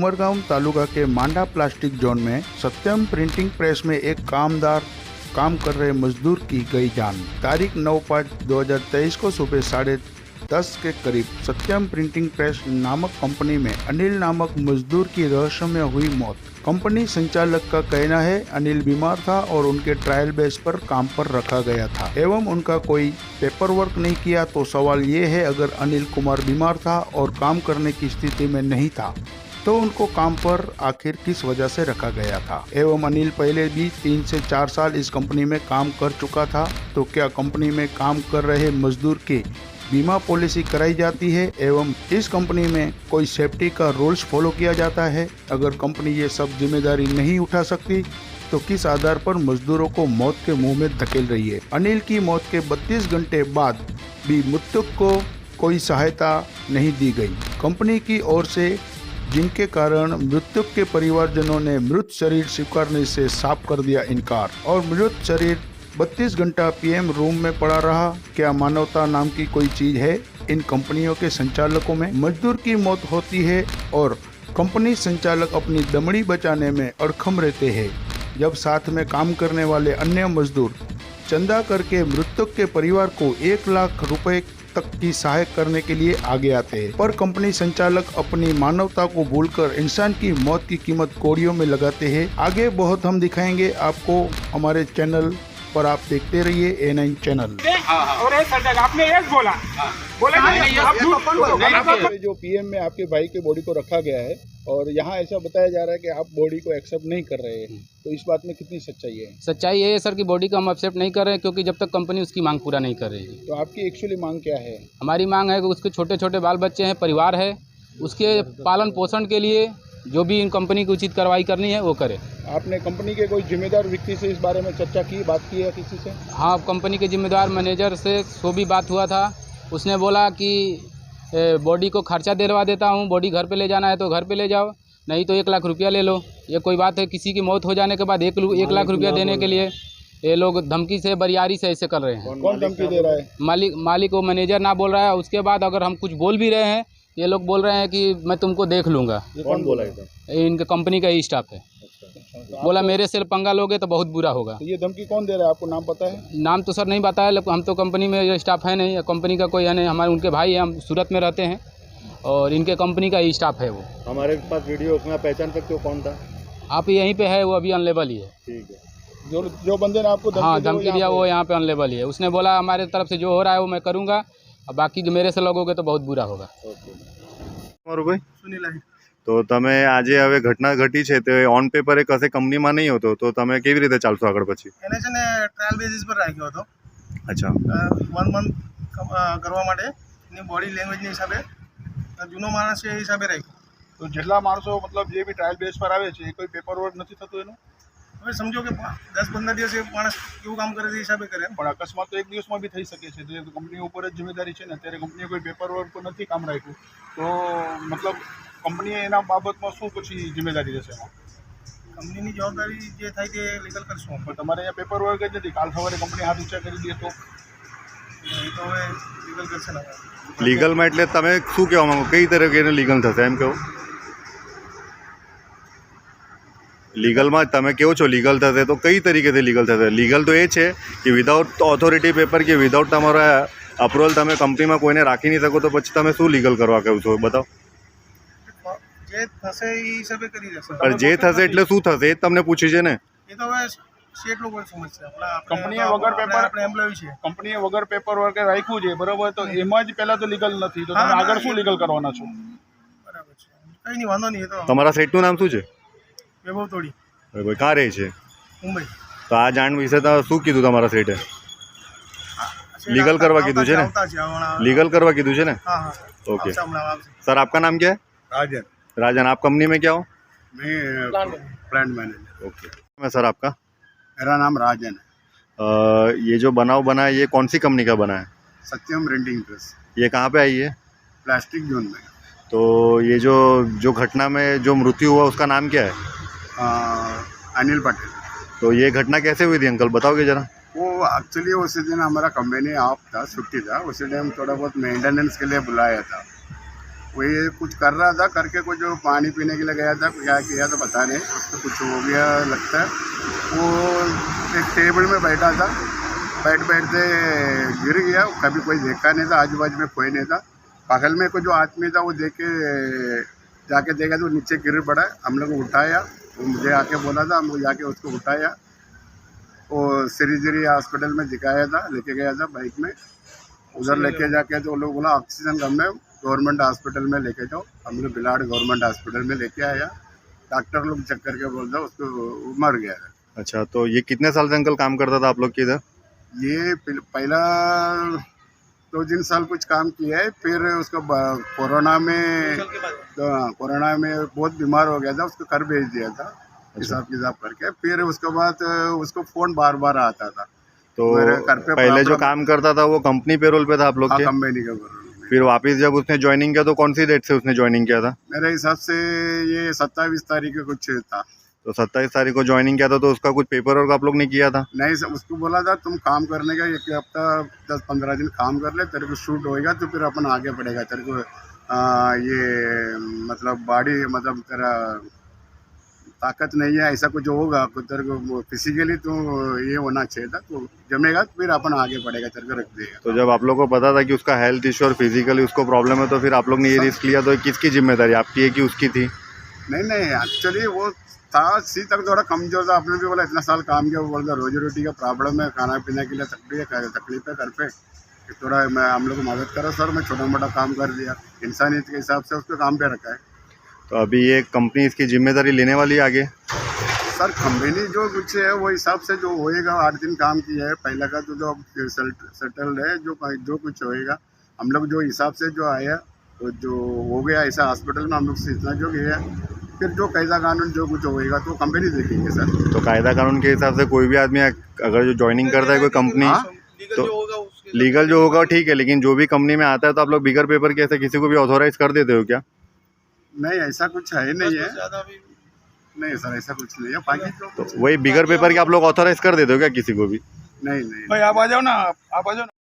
उमरगांव तालुका के मांडा plastic zone में सत्यम printing press में एक कामदार काम कर रहे मजदूर की गई जान। तारीख 9/5/2023 को सुबह 10:30 के करीब सत्यम प्रिंटिंग प्रेस नामक कंपनी में अनिल नामक मजदूर की रहस्यमय हुई मौत। कंपनी संचालक का कहना है अनिल बीमार था और उनके ट्रायल बेस पर काम पर रखा गया था एवं उनका कोई पेपर वर्क नहीं किया। तो सवाल ये है, अगर अनिल कुमार बीमार था और काम करने की स्थिति में नहीं था तो उनको काम पर आखिर किस वजह से रखा गया था। एवं अनिल पहले भी 3 से 4 साल इस कंपनी में काम कर चुका था, तो क्या कंपनी में काम कर रहे मजदूर की बीमा पॉलिसी कराई जाती है एवं इस कंपनी में कोई सेफ्टी का रूल्स फॉलो किया जाता है। अगर कंपनी ये सब जिम्मेदारी नहीं उठा सकती तो किस आधार पर मजदूरों को मौत के मुंह में धकेल रही है। अनिल की मौत के 32 घंटे बाद भी मृतक को कोई सहायता नहीं दी गई कंपनी की ओर से, जिनके कारण मृतक के परिवारजनों ने मृत शरीर स्वीकारने से साफ कर दिया इनकार और मृत शरीर 32 घंटा पीएम रूम में पड़ा रहा। क्या मानवता नाम की कोई चीज है इन कंपनियों के संचालकों में? मजदूर की मौत होती है और कंपनी संचालक अपनी दमड़ी बचाने में अड़खम रहते हैं, जब साथ में काम करने वाले अन्य मजदूर चंदा करके मृतक के परिवार को 1 लाख रुपए तक की सहायता करने के लिए आगे आते हैं, पर कंपनी संचालक अपनी मानवता को भूलकर इंसान की मौत की कीमत कौड़ियों में लगाते हैं। आगे बहुत हम दिखाएंगे आपको हमारे चैनल पर, आप देखते रहिए A9 चैनल। और आपने एक बोला जो पीएम में आपके भाई के बॉडी को रखा गया है और यहाँ ऐसा बताया जा रहा है कि आप बॉडी को एक्सेप्ट नहीं कर रहे हैं, तो इस बात में कितनी सच्चाई है? सच्चाई ये है सर कि बॉडी को हम एक्सेप्ट नहीं कर रहे हैं, क्योंकि जब तक कंपनी उसकी मांग पूरा नहीं कर रही है। तो आपकी एक्चुअली मांग क्या है? हमारी मांग है कि उसके छोटे छोटे बाल बच्चे हैं, परिवार है, उसके पालन पोषण के लिए जो भी इन कंपनी की उचित कार्रवाई करनी है वो करे। आपने कंपनी के कोई जिम्मेदार व्यक्ति से इस बारे में चर्चा की, बात की है किसी से? हाँ, कंपनी के जिम्मेदार मैनेजर से सो भी बात हुआ था। उसने बोला कि बॉडी को खर्चा दिलवा देता हूँ, बॉडी घर पे ले जाना है तो घर पे ले जाओ, नहीं तो 1 लाख रुपया ले लो। ये कोई बात है? किसी की मौत हो जाने के बाद 1 लाख रुपया देने के लिए ये लोग धमकी से, बरियारी से ऐसे कर रहे हैं। कौन धमकी दे रहा है? मालिक वो मैनेजर ना बोल रहा है। उसके बाद अगर हम कुछ बोल भी रहे हैं, ये लोग बोल रहे हैं कि मैं तुमको देख लूँगा। ये कौन बोला है? इनके कंपनी का ही स्टाफ है। बोला मेरे से पंगा लोगे तो बहुत बुरा होगा। तो ये धमकी कौन दे रहा है, आपको नाम पता है? नाम तो सर नहीं पता है, हम तो कंपनी में स्टाफ है नहीं, कंपनी का कोई है नहीं, हमारे उनके भाई हैं, हम सूरत में रहते हैं और इनके कंपनी का ही स्टाफ है। वो हमारे पास वीडियो, उसमें आप पहचान सकते हो कौन था? आप यहीं पे है, वो अभी अनलेबल ही है। ठीक है। जो बंदे ने आपको धमकी दिया वो यहाँ पे अनलेबल ही है। उसने बोला हमारे तरफ से जो हो रहा है वो मैं करूँगा, और बाकी जो मेरे से लगोगे तो बहुत बुरा होगा। તો તમે આજે હવે ઘટના ઘટી છે તે ઓન પેપર કશે કંપનીમાં નહીં હોતો, તો તમે કેવી રીતે ચાલશો આગળ પછી? એને છે ને ટ્રાયલ બેઝિસ પર રાખ્યો હતો। અચ્છા, 1 મંથ કરવા માટે એની બોડી લેંગ્વેજની હિસાબે જૂનો માણસ છે એ હિસાબે રાખ્યો। તો જેટલા માણસો મતલબ જે બી ટ્રાયલ બેઝ પર આવે છે એ કોઈ પેપર વર્ક નથી થતું એનું? હવે સમજો કે 10-15 દિવસ એ માણસ કેવું કામ કરે છે એ હિસાબે કરે, પણ અકસ્માત તો 1 દિવસમાં બી થઈ શકે છે। જે કંપની ઉપર જ જિમ્મેદારી છે ને, અત્યારે કંપનીએ કોઈ પેપર વર્ક પર નથી કામ રાખ્યું, તો મતલબ કંપનીએ એના બાબતમાં શું પછી जिम्मेदारी રહેશે એમાં? કંપનીની જવાબદારી જે થાય તે લીગલ કરશું। પણ તમારે અહીંયા પેપર વર્ક જ નથી, કાલ સવારે કંપની હાથ ઊંચા કરી દે તો? એ તો હવે લીગલ કરશે ને। લીગલમાં એટલે તમે શું કહેવા માંગો, કઈ તરીકે લીગલ થશે એમ કહો? લીગલમાં તમે કહો છો લીગલ થશે, તો કઈ તરીકેથી લીગલ થશે? લીગલ તો એ છે કે વિધાઉટ ઓથોરિટી પેપર કે વિધાઉટ તમારા અપ્રુવલ તમે કંપનીમાં કોઈને રાખી નહીં શકો, તો પછી તમે શું લીગલ કરવા કહો છો બતાવો? જે થશે એ હિસાબે કરી દેશે। પણ જે થશે એટલે શું થશે એ જ તમને પૂછ્યું છે ને? એ તો હવે સ્ટેટ લોકો સમજશે। કંપનીએ વગર પેપર, આપણે એમ્પ્લોય છે, કંપનીએ વગર પેપર વર્ક રાખ્યું છે, બરાબર, તો એમાં જ પહેલા તો લીગલ નથી, તો તમે આગળ શું લીગલ કરવાના છો? બરાબર છે, કંઈ નહીં, વાંધો નહીં। એ તો તમારા સાઇટનું નામ શું છે? વૈભવ તોડી, બરાબર, ક્યાં રહે છે? મુંબઈ। તો આ જાણ વિશે તો શું કીધું તમારા સાઇટે? लीगल करवा कीधु छे ने? लीगल करवा कीधु छे ने? हाँ हाँ, ओके सर, आपका नाम क्या है? राजन। राजन, आप कंपनी में क्या हो? मैं प्लांट मैनेजर। ओके। मैं सर आपका? मेरा नाम राजन है। ये जो बनाव बना है ये कौन सी कंपनी का बना है? सत्यम प्रिंटिंग प्रेस। ये कहाँ पे आई है? प्लास्टिक जोन में। तो ये जो घटना में जो मृत्यु हुआ उसका नाम क्या है? अनिल पटेल। तो ये घटना कैसे हुई थी अंकल, बताओगे जरा? वो एक्चुअली उसी दिन हमारा कंपनी ऑफ था, छुट्टी था, उसी टाइम थोड़ा बहुत मेंटेनेंस के लिए बुलाया था। वही कुछ कर रहा था, करके कुछ जो पानी पीने के लिए गया था, क्या किया तो पता नहीं, उसको कुछ हो गया लगता है। वो एक टेबल में बैठा था, बैठते गिर गया। कभी कोई देखा नहीं था, आजू बाजू में कोई नहीं था। बगल में कोई जो आदमी था वो देख के जाके देखा तो नीचे गिर पड़ा। हम लोग को उठाया, वो मुझे आके बोला था, हम लोग जाके उसको उठाया, वो श्रीजिरी हॉस्पिटल में दिखाया था, लेके गया था बाइक में। उधर लेके जाके तो वो लोग बोला ऑक्सीजन कम है, गवर्नमेंट हॉस्पिटल में लेके जाओ। हम लोग बिलाड़ गवर्नमेंट हॉस्पिटल में लेके आया। डॉक्टर लोग चेक करके बोलता उसको मर गया है। अच्छा, तो ये कितने साल से अंकल काम करता था आप लोग के इधर? ये पहला 2-3 साल कुछ काम किया है, फिर उसको कोरोना में बहुत बीमार हो गया था, उसको घर भेज दिया था हिसाब किताब करके। फिर उसके बाद उसको फ़ोन बार बार आता था। तो मेरे घर पे पहले जो प्रॉब्लम- काम करता था वो कंपनी पेरोल पे था आप लोग हाँ, के? कंपनी का बरोबर। फिर वापस जब उसने ज्वाइनिंग किया तो कौन सी डेट से उसने ज्वाइनिंग किया था? मेरे हिसाब से ये 27 तारीख को कुछ था। तो 27 तारीख को ज्वाइनिंग किया था, तो उसका कुछ पेपर वर्क आप लोग ने किया था? नहीं, उसको बोला था तुम काम करने का 1 हफ्ता 10-15 दिन काम कर ले, तेरे को शूट होएगा तो फिर अपन आगे बढ़ेगा। तेरे को ये मतलब बॉडी मतलब तेरा ताकत नहीं है, ऐसा कुछ होगा तेरे को फिजिकली तो ये होना चाहिए था, तो जमेगा तो फिर अपन आगे बढ़ेगा, तेरे को रख देगा। तो जब आप लोग को पता था कि उसका हेल्थ इश्यू और फिजिकली उसको प्रॉब्लम है, तो फिर आप लोग ने ये रिस्क लिया, तो किसकी जिम्मेदारी, आपकी है कि उसकी थी? नहीं, एक्चुअली वो था सी तक थोड़ा कमजोर था। आपने भी बोला इतना साल काम किया, वो बोलता रोजी रोटी का प्रॉब्लम है, खाना पीने के लिए तकलीफ है घर पे, थोड़ा मैं हम लोग को मदद करो सर। मैं छोटा मोटा काम कर दिया, इंसानियत के हिसाब से उसको काम पे रखा है। तो अभी ये कंपनी इसकी जिम्मेदारी लेने वाली है आगे? सर कंपनी जो कुछ है वो हिसाब से जो होएगा, 8 दिन काम किया है पहला का, तो जो सेटल्ड है, जो कुछ होएगा हम लोग जो हिसाब से जो आया तो जो हो गया ऐसा हॉस्पिटल में हम लोग से इतना जो गया, फिर जो कायदा कानून जो कुछ होएगा तो कंपनी देखेंगे सर। तो कायदा कानून के हिसाब से कोई भी आदमी अगर जो ज्वाइनिंग करता है कोई कंपनी, हाँ? तो लीगल जो होगा ठीक है, लेकिन जो भी कंपनी में आता है तो आप लोग बिगर पेपर के ऐसे किसी को भी ऑथोराइज कर देते हो क्या? नहीं, ऐसा कुछ है नहीं है। नहीं सर, ऐसा कुछ नहीं है। बाकी तो वही बिगर पेपर के आप लोग ऑथोराइज कर देते हो क्या किसी को भी? नहीं। भाई आप आ जाओ ना, आप आ जाओ ना।